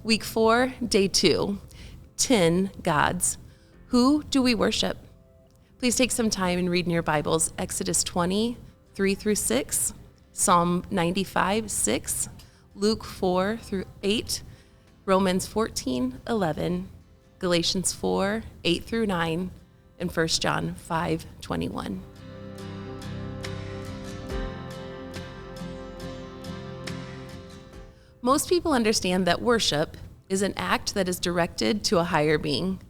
Week 4, day 2, 10 gods. Who do we worship? Please take some time and read in your Bibles Exodus 20, 3 through 6, Psalm 95, 6, Luke 4 through 8, Romans 14, 11, Galatians 4, 8 through 9, and 1 John 5, 21. Most people understand that worship is an act that is directed to a higher being.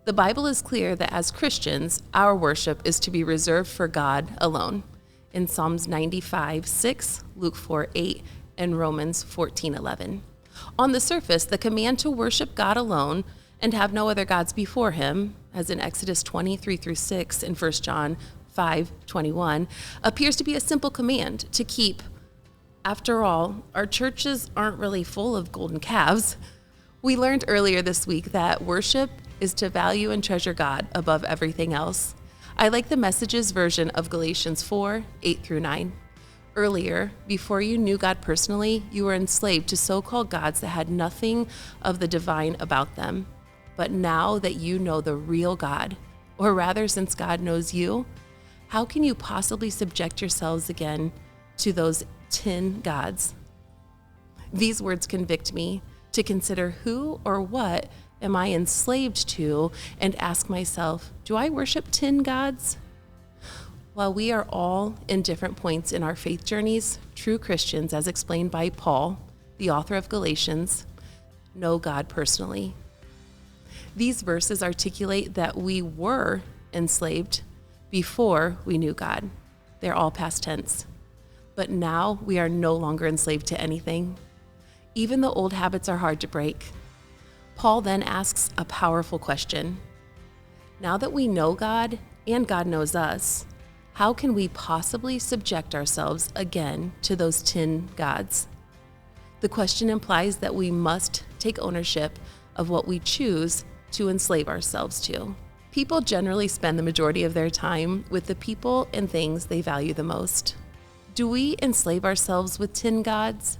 The Bible is clear that as Christians, our worship is to be reserved for God alone. In Psalms 95, 6, Luke 4, 8, and Romans 14, 11. On the surface, the command to worship God alone and have no other gods before him, as in Exodus 23 through 6 and 1 John 5, 21, appears to be a simple command to keep. After all, our churches aren't really full of golden calves. We learned earlier this week that worship is to value and treasure God above everything else. I like the Message's version of Galatians 4, 8 through 9. Earlier, before you knew God personally, you were enslaved to so-called gods that had nothing of the divine about them. But now that you know the real God, or rather, since God knows you, how can you possibly subject yourselves again to those 10 gods? These words convict me to consider who or what am I enslaved to and ask myself, do I worship 10 gods? While we are all in different points in our faith journeys, true Christians, as explained by Paul, the author of Galatians, know God personally. These verses articulate that we were enslaved before we knew God. They're all past tense. But now we are no longer enslaved to anything. Even the old habits are hard to break. Paul then asks a powerful question. Now that we know God and God knows us, how can we possibly subject ourselves again to those 10 gods? The question implies that we must take ownership of what we choose to enslave ourselves to. People generally spend the majority of their time with the people and things they value the most. Do we enslave ourselves with 10 gods?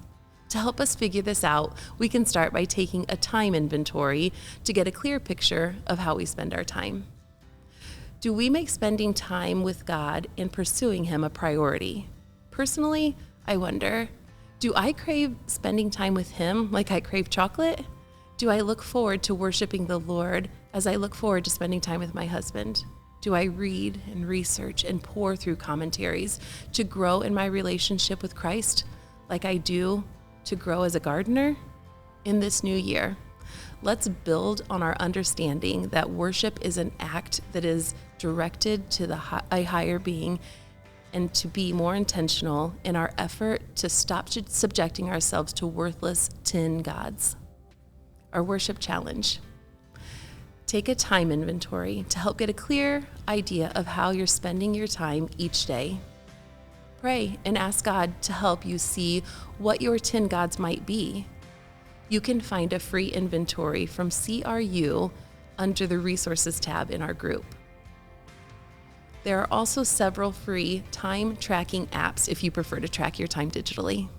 To help us figure this out, we can start by taking a time inventory to get a clear picture of how we spend our time. Do we make spending time with God and pursuing Him a priority? Personally, I wonder, do I crave spending time with Him like I crave chocolate? Do I look forward to worshiping the Lord as I look forward to spending time with my husband? Do I read and research and pore through commentaries to grow in my relationship with Christ like I do to grow as a gardener? In this new year, let's build on our understanding that worship is an act that is directed to a higher being, and to be more intentional in our effort to stop subjecting ourselves to worthless 10 gods. Our worship challenge. Take a time inventory to help get a clear idea of how you're spending your time each day. Pray and ask God to help you see what your 10 gods might be. You can find a free inventory from CRU under the Resources tab in our group. There are also several free time tracking apps if you prefer to track your time digitally.